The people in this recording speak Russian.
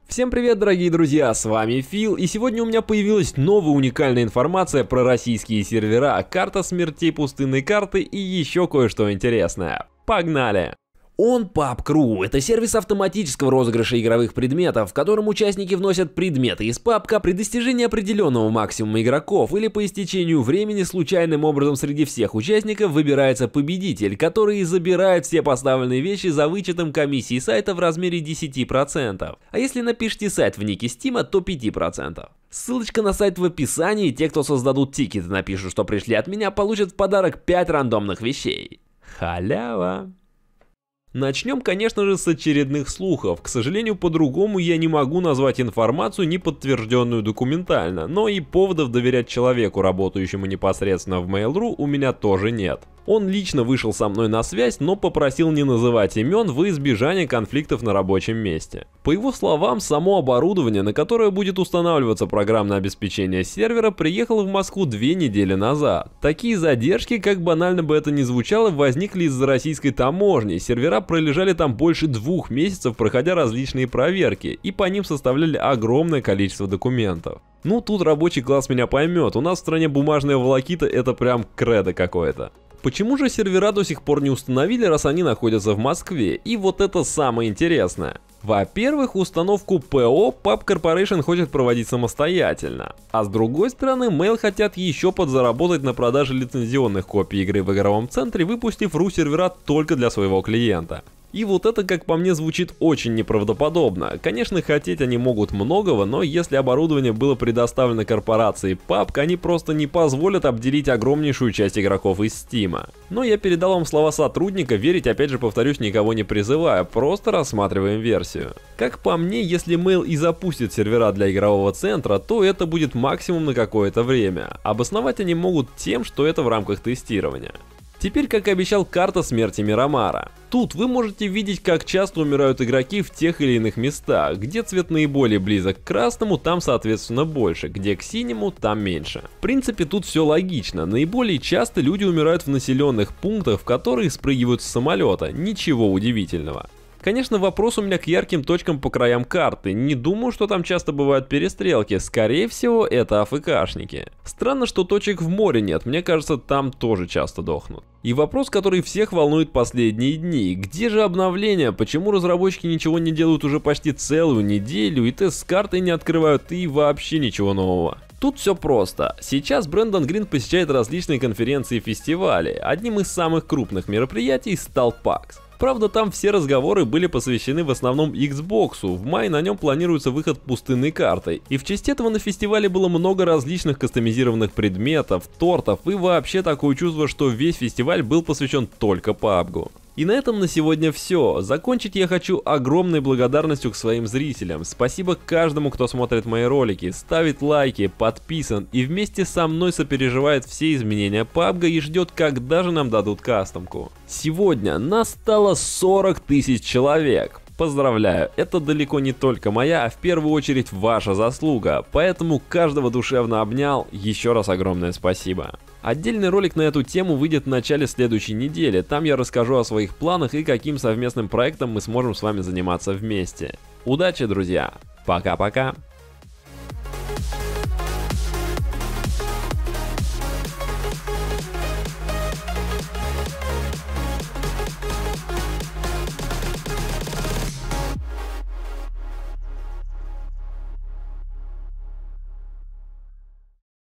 Всем привет, дорогие друзья, с вами Фил, и сегодня у меня появилась новая уникальная информация про российские сервера, карта смертей пустынной карты и еще кое-что интересное. Погнали! OnPubCrew — это сервис автоматического розыгрыша игровых предметов, в котором участники вносят предметы из папка при достижении определенного максимума игроков или по истечению времени случайным образом среди всех участников выбирается победитель, который забирает все поставленные вещи за вычетом комиссии сайта в размере 10%. А если напишите сайт в нике Steam, то 5%. Ссылочка на сайт в описании, те, кто создадут тикет и напишут, что пришли от меня, получат в подарок 5 рандомных вещей. Халява! Начнем, конечно же, с очередных слухов. К сожалению, по-другому я не могу назвать информацию, не подтвержденную документально, но и поводов доверять человеку, работающему непосредственно в Mail.ru, у меня тоже нет. Он лично вышел со мной на связь, но попросил не называть имен во избежание конфликтов на рабочем месте. По его словам, само оборудование, на которое будет устанавливаться программное обеспечение сервера, приехало в Москву 2 недели назад. Такие задержки, как банально бы это ни звучало, возникли из-за российской таможни. Сервера пролежали там больше 2 месяцев, проходя различные проверки, и по ним составляли огромное количество документов. Ну, тут рабочий класс меня поймет, у нас в стране бумажная волокита — это прям кредо какое-то. Почему же сервера до сих пор не установили, раз они находятся в Москве? И вот это самое интересное. Во-первых, установку ПО Pub Corporation хочет проводить самостоятельно. А с другой стороны, Mail хотят еще подзаработать на продаже лицензионных копий игры в игровом центре, выпустив RU-сервера только для своего клиента. И вот это, как по мне, звучит очень неправдоподобно. Конечно, хотеть они могут многого, но если оборудование было предоставлено корпорации PUBG, они просто не позволят обделить огромнейшую часть игроков из Steam. Но я передал вам слова сотрудника, верить, опять же повторюсь, никого не призываю, просто рассматриваем версию. Как по мне, если Mail и запустит сервера для игрового центра, то это будет максимум на какое-то время. Обосновать они могут тем, что это в рамках тестирования. Теперь, как и обещал, карта смерти Мирамара. Тут вы можете видеть, как часто умирают игроки в тех или иных местах. Где цвет наиболее близок к красному, там соответственно больше, где к синему, там меньше. В принципе, тут все логично. Наиболее часто люди умирают в населенных пунктах, в которые спрыгивают с самолета. Ничего удивительного. Конечно, вопрос у меня к ярким точкам по краям карты. Не думаю, что там часто бывают перестрелки. Скорее всего, это АФКшники. Странно, что точек в море нет. Мне кажется, там тоже часто дохнут. И вопрос, который всех волнует последние дни. Где же обновления? Почему разработчики ничего не делают уже почти целую неделю, и тест с картой не открывают, и вообще ничего нового? Тут все просто. Сейчас Брэндон Грин посещает различные конференции и фестивали. Одним из самых крупных мероприятий стал PAX. Правда, там все разговоры были посвящены в основном Xbox. В мае на нем планируется выход пустынной картой. И в честь этого на фестивале было много различных кастомизированных предметов, тортов и вообще такое чувство, что весь фестиваль был посвящен только PUBG. И на этом на сегодня все. Закончить я хочу огромной благодарностью к своим зрителям. Спасибо каждому, кто смотрит мои ролики, ставит лайки, подписан и вместе со мной сопереживает все изменения PUBG и ждет, когда же нам дадут кастомку. Сегодня нас стало 40 000 человек. Поздравляю, это далеко не только моя, а в первую очередь ваша заслуга, поэтому каждого душевно обнял, еще раз огромное спасибо. Отдельный ролик на эту тему выйдет в начале следующей недели, там я расскажу о своих планах и каким совместным проектом мы сможем с вами заниматься вместе. Удачи, друзья, пока-пока.